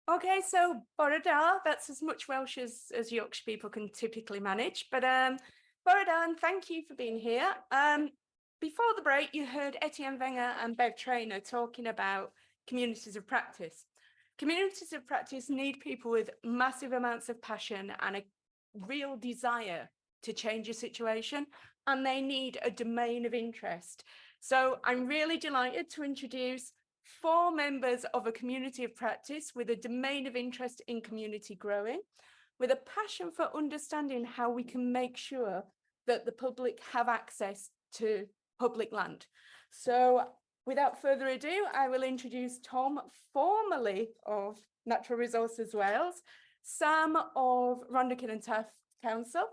Okay, so bore da, that's as much Welsh as Yorkshire people can typically manage. But bore da, and thank you for being here. Before the break, you heard Etienne Wenger and Bev Trainer talking about communities of practice. Communities of practice need people with massive amounts of passion and a real desire to change a situation, and they need a domain of interest. So I'm really delighted to introduce 4 members of a community of practice with a domain of interest in community growing, with a passion for understanding how we can make sure that the public have access to public land. So without further ado, I will introduce Tom, formerly of Natural Resources Wales, Sam of Rhondda and Taff Council.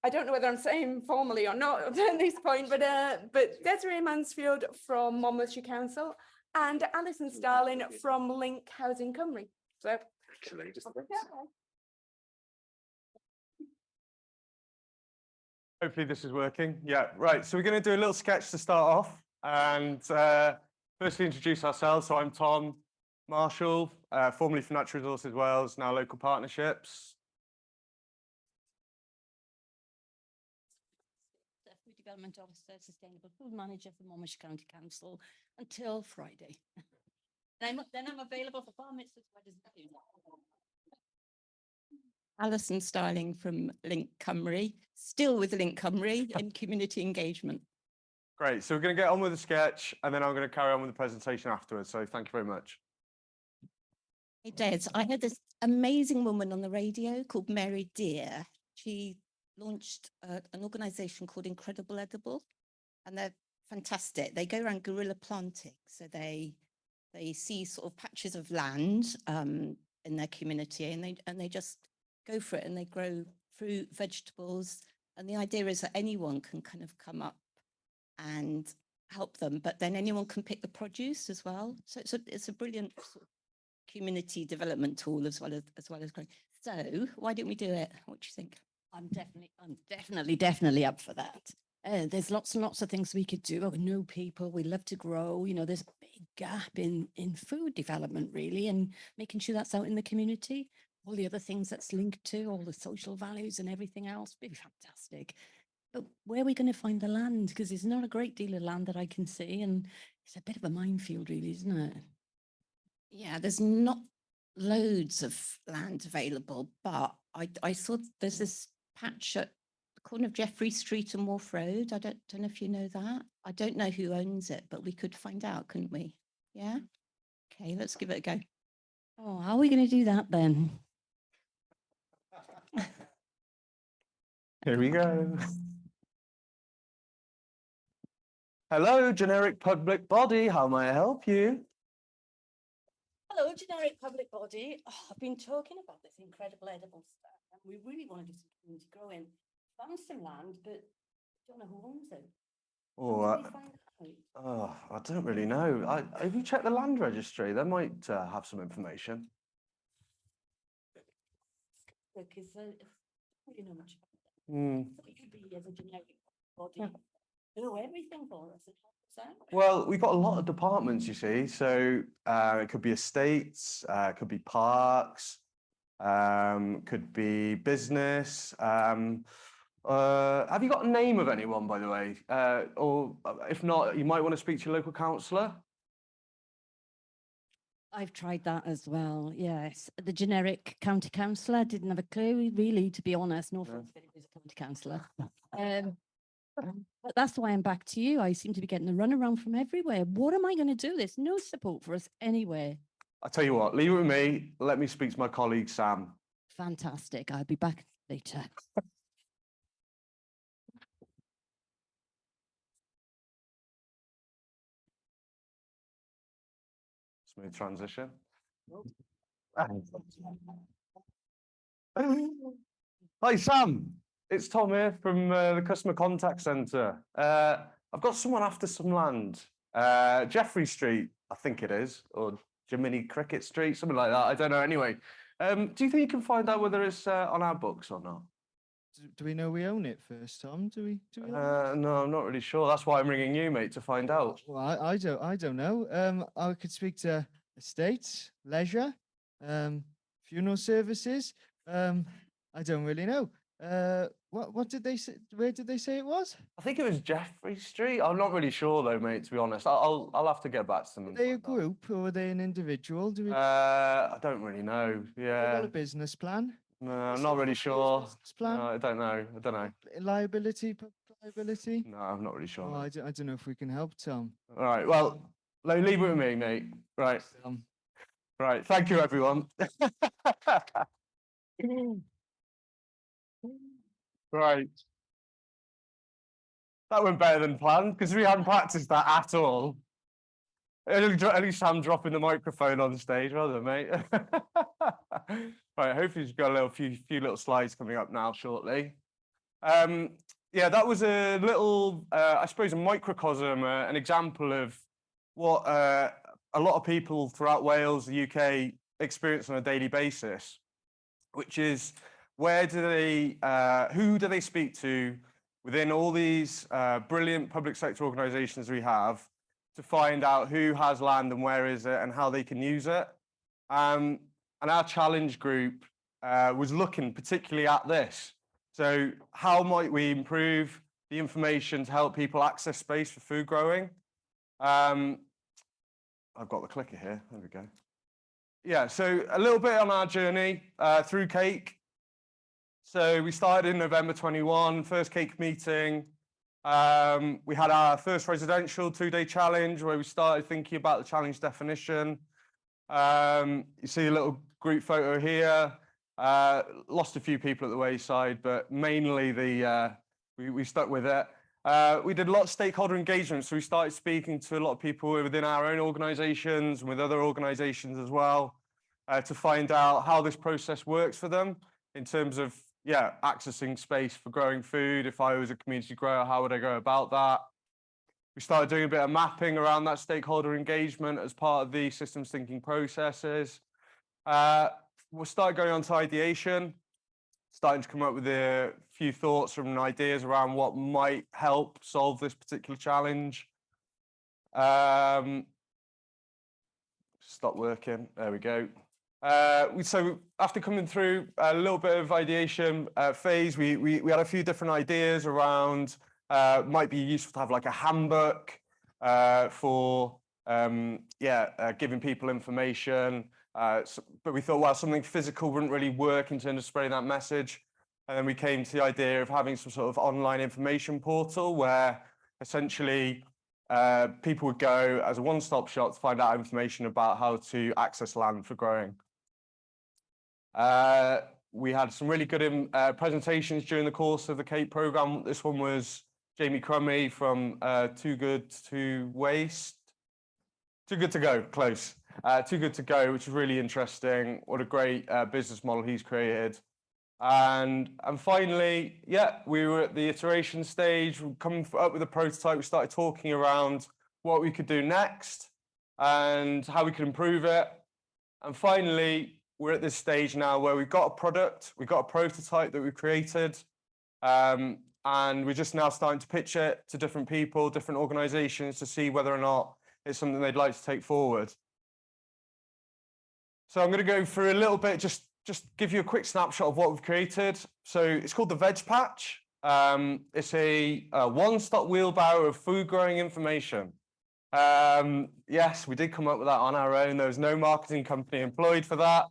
I don't know whether I'm saying formally or not at this point, but Desiree Mansfield from Monmouthshire Council and Alison Starling from Link Housing Cymru. So, Actually, just hopefully this is working. Yeah, right. So we're going to do a little sketch to start off and firstly introduce ourselves. So I'm Tom Marshall, formerly from Natural Resources Wales, now local partnerships. Food Development Officer, Sustainable Food Manager for Monmouthshire County Council until Friday. Then I'm available for bar mitzvahs. Alison Starling from Link Cymru, still with Link Cymru in community engagement. Great. So we're going to get on with the sketch and then I'm going to carry on with the presentation afterwards. So thank you very much. Hey, Des, I heard this amazing woman on the radio called Mary Deer. She launched an organisation called Incredible Edible, and they're fantastic. They go around guerrilla planting, so they see sort of patches of land in their community, and they just go for it, and they grow fruit, vegetables, and the idea is that anyone can kind of come up and help them, but then anyone can pick the produce as well. So it's a brilliant sort of community development tool as well as growing. So why don't we do it? What do you think? I'm definitely up for that. There's lots and lots of things we could do. We know people, we love to grow. You know, there's a big gap in food development, really, and making sure that's out in the community. All the other things that's linked to, all the social values and everything else, be fantastic. But where are we going to find the land? Because there's not a great deal of land that I can see, and it's a bit of a minefield, really, isn't it? Yeah, there's not loads of land available, but I saw there's this patch at the corner of Jeffrey Street and Wharf Road. I don't know if you know that. I don't know who owns it, but we could find out, couldn't we? Yeah. Okay, let's give it a go. Oh, how are we going to do that then? Here we go. Hello, generic public body. How may I help you? Hello, generic public body. Oh, I've been talking about this incredible edible stuff, and we really want to do some community growing. Found some land, but don't know who owns it. I don't really know. Have you checked the land registry? They might have some information. Because I don't really know much about that. So you'd be as a generic body, know everything for us. Well, we've got a lot of departments, you see. So it could be estates, it could be parks, could be business. Have you got a name of anyone, by the way? Or if not, you might want to speak to your local councillor. I've tried that as well, yes. The generic county councillor didn't have a clue, really, to be honest. No offense if anybody's a county councillor. But that's why I'm back to you. I seem to be getting a runaround from everywhere. What am I going to do? There's no support for us anywhere. I'll tell you what, leave it with me. Let me speak to my colleague, Sam. Fantastic. I'll be back later. Smooth transition. Hi, Sam. It's Tom here from the Customer Contact Centre. I've got someone after some land. Jeffrey Street, I think it is, or Jiminy Cricket Street, something like that. I don't know. Anyway, do you think you can find out whether it's on our books or not? Do we know we own it first, Tom? Do we no, I'm not really sure. That's why I'm ringing you, mate, to find out. Well, I don't know. I could speak to estates, leisure. funeral services. I don't really know. What did they say? Where did they say it was? I think it was Jeffrey Street. I'm not really sure though, mate, to be honest. I'll have to get back to them. Were and they a find out. group or were they an individual? Do we I don't really know. have got Yeah. a business plan? No, I'm What's not the really sure. business plan? No, I don't know. I don't know. Liability, public liability? No, I'm not really sure. Oh, mate. I don't know if we can help, Tom. All right. Well, leave it with me, mate. Right. Right. Thank you, everyone. Right. That went better than planned because we hadn't practiced that at all. At least I'm dropping the microphone on the stage rather, mate. Right, hopefully you've got a few little slides coming up now shortly. Yeah, that was a little, I suppose, a microcosm, an example of what a lot of people throughout Wales, the UK, experience on a daily basis, which is who do they speak to within all these brilliant public sector organisations we have to find out who has land and where is it and how they can use it. And our challenge group was looking particularly at this. So how might we improve the information to help people access space for food growing? I've got the clicker here, there we go. Yeah, so a little bit on our journey through CEIC. So we started in November 21, first CEIC meeting. We had our first residential 2-day challenge where we started thinking about the challenge definition. You see a little group photo here. Lost a few people at the wayside, but mainly we stuck with it. We did a lot of stakeholder engagement, so we started speaking to a lot of people within our own organisations and with other organisations as well to find out how this process works for them in terms of accessing space for growing food. If I was a community grower, how would I go about that? We started doing a bit of mapping around that stakeholder engagement as part of the systems thinking processes. We'll start going on to ideation, starting to come up with a few thoughts and ideas around what might help solve this particular challenge. Stop working, there we go. So after coming through a little bit of ideation phase, we had a few different ideas around, might be useful to have like a handbook for giving people information. But we thought, well, something physical wouldn't really work in terms of spreading that message. And then we came to the idea of having some sort of online information portal where essentially people would go as a one-stop shop to find out information about how to access land for growing. We had some really good presentations during the course of the CEIC programme. This one was Jamie Crummy from Too Good to Waste. Too Good to Go, close. Too Good to Go, which is really interesting. What a great business model he's created. And finally, we were at the iteration stage. We come up with a prototype. We started talking around what we could do next and how we could improve it. And finally, we're at this stage now where we've got a product, we've got a prototype that we've created, and we're just now starting to pitch it to different people, different organizations to see whether or not it's something they'd like to take forward. So I'm going to go through a little bit, just give you a quick snapshot of what we've created. So it's called the Veg Patch. It's a one-stop wheelbarrow of food growing information. Yes, we did come up with that on our own. There was no marketing company employed for that.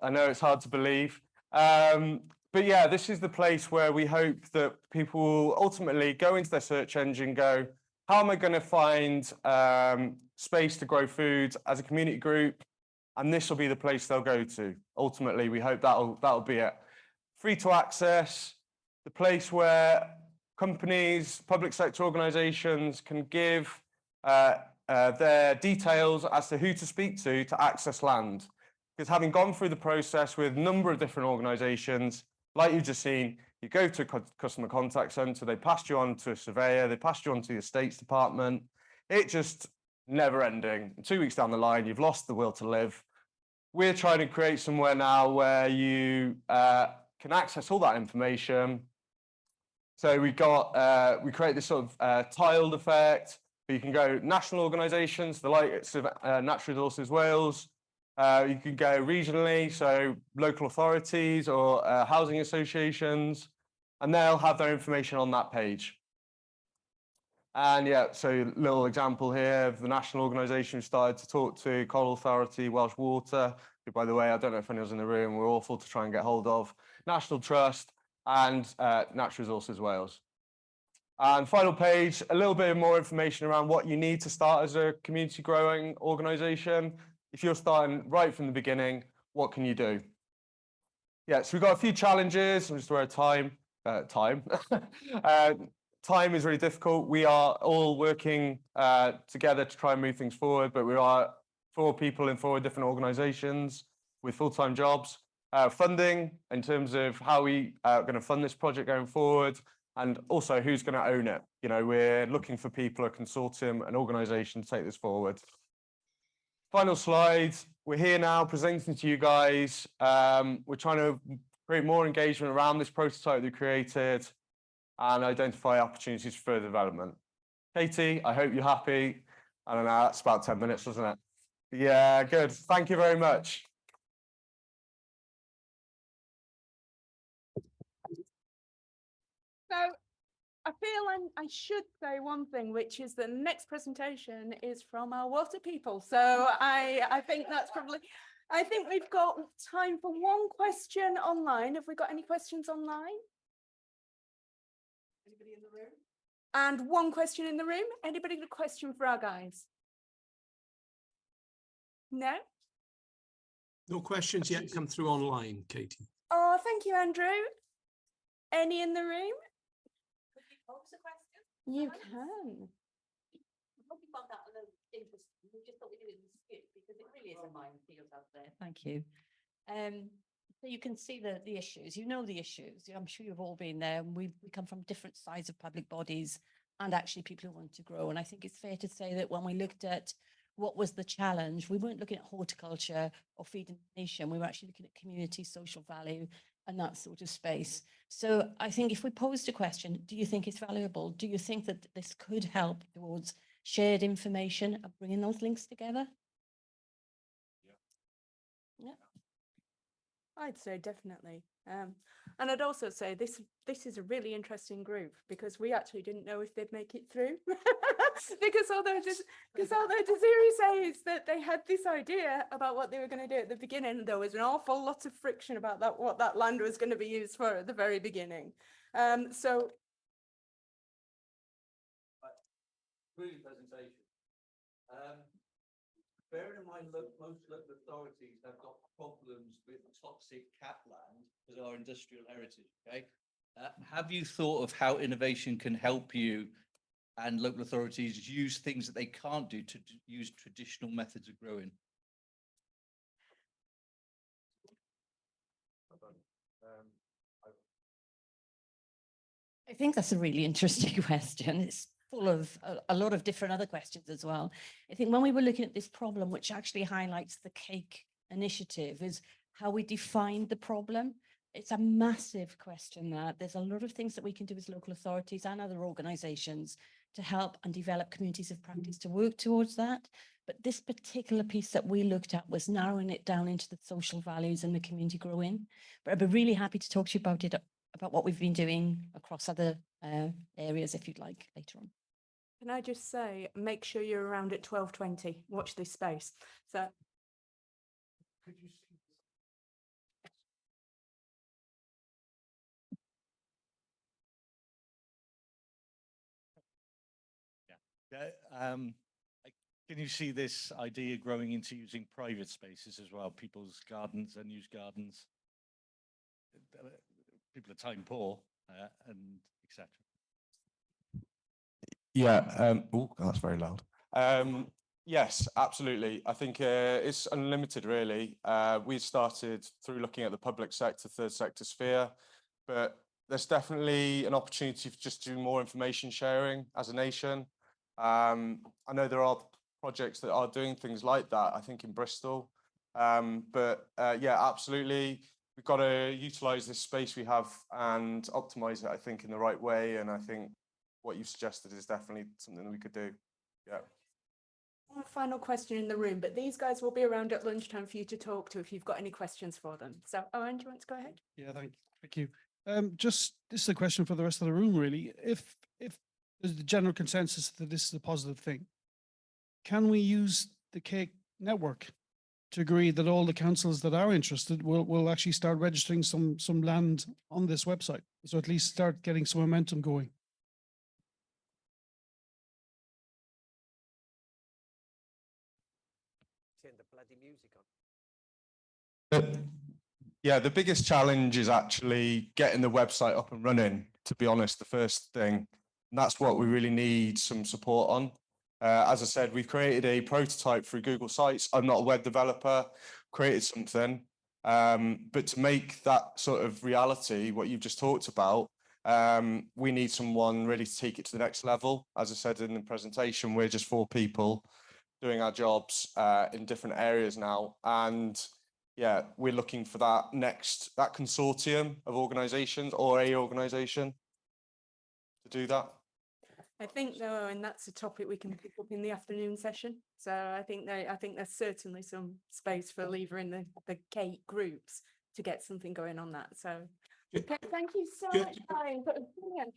I know it's hard to believe. But yeah, this is the place where we hope that people will ultimately go into their search engine, go, how am I going to find space to grow food as a community group? And this will be the place they'll go to. Ultimately, we hope that'll be it. Free to access, the place where companies, public sector organisations can give their details as to who to speak to access land. Because having gone through the process with a number of different organisations, like you've just seen, you go to a customer contact centre, they passed you on to a surveyor, they passed you on to the estates department. It just never ending. 2 weeks down the line, you've lost the will to live. We're trying to create somewhere now where you can access all that information. So we create this sort of tiled effect. You can go national organisations, the likes of Natural Resources Wales, You can go regionally, so local authorities or housing associations, and they'll have their information on that page. And yeah, so little example here of the national organisation who started to talk to Coral Authority, Welsh Water, who, by the way, I don't know if anyone's in the room, we're awful to try and get hold of, National Trust, and Natural Resources Wales. And final page, a little bit more information around what you need to start as a community growing organisation. If you're starting right from the beginning, what can you do? Yeah, so we've got a few challenges. I'm just aware of time. Time is really difficult. We are all working together to try and move things forward, but we are 4 people in 4 different organisations with full-time jobs. Funding in terms of how we are going to fund this project going forward, and also who's going to own it. You know, we're looking for people, a consortium, an organisation to take this forward. Final slide. We're here now presenting to you guys. We're trying to create more engagement around this prototype we created and identify opportunities for further development. Katie, I hope you're happy. I don't know, that's about 10 minutes, wasn't it? Yeah, good. Thank you very much. So I feel I should say one thing, which is the next presentation is from our water people. So I think that's probably, I think we've got time for one question online. Have we got any questions online? Anybody in the room? And one question in the room. Anybody got a question for our guys? No? No questions yet come through online, Katie. Oh, thank you, Andrew. Any in the room? Could you pose a question? You can. I hope you found that a little interesting. We just thought we'd do it in the skip because it really is a minefield out there. Thank you. So you can see the issues. You know the issues. I'm sure you've all been there. And we come from different sides of public bodies and actually people who want to grow. And I think it's fair to say that when we looked at what was the challenge, we weren't looking at horticulture or feeding the nation. We were actually looking at community, social value, and that sort of space. So I think if we posed a question, do you think it's valuable? Do you think that this could help towards shared information and bringing those links together? Yeah. I'd say definitely. And I'd also say this is a really interesting group because we actually didn't know if they'd make it through because although Desiree says that they had this idea about what they were going to do at the beginning, there was an awful lot of friction about that, what that land was going to be used for at the very beginning. So Brilliant presentation. Bearing in mind that most local authorities have got problems with toxic cat land as our industrial heritage, okay? Have you thought of how innovation can help you and local authorities use things that they can't do to use traditional methods of growing? I think that's a really interesting question. It's full of a lot of different other questions as well. I think when we were looking at this problem, which actually highlights the cake initiative, is how we define the problem. It's a massive question that there's a lot of things that we can do as local authorities and other organisations to help and develop communities of practice to work towards that. But this particular piece that we looked at was narrowing it down into the social values and the community growing. But I'd be really happy to talk to you about it, about what we've been doing across other areas, if you'd like, later on. can I just say, make sure you're around at 12:20. Watch this space. So Could you see? Can you see this idea growing into using private spaces as well? People's gardens, unused gardens. People are time poor and etc. Yeah, oh, that's very loud. Yes, absolutely. I think it's unlimited, really. We started through looking at the public sector, third sector sphere, but there's definitely an opportunity for just do more information sharing as a nation. I know there are projects that are doing things like that, I think in Bristol. But yeah, absolutely. We've got to utilise this space we have and optimise it, I think, in the right way. And I think what you've suggested is definitely something that we could do. Yeah. one final question in the room, but these guys will be around at lunchtime for you to talk to if you've got any questions for them. So, Owen, do you want to go ahead? Yeah, thank you. Just this is a question for the rest of the room, really. If there's the general consensus that this is a positive thing, can we use the Cake network to agree that all the councils that are interested will actually start registering some land on this website? So at least start getting some momentum going. Yeah, the biggest challenge is actually getting the website up and running, to be honest, the first thing. And that's what we really need some support on. As I said, we've created a prototype through Google Sites. I'm not a web developer, created something. But to make that sort of reality, what you've just talked about, we need someone really to take it to the next level. As I said in the presentation, we're just 4 people doing our jobs in different areas now. And yeah, we're looking for that consortium of organisations or a organisation to do that. I think though, and that's a topic we can pick up in the afternoon session. So I think there's certainly some space for levering the Cake groups to get something going on that. So Yeah. okay, thank you so Yeah. much, Brian. That was brilliant.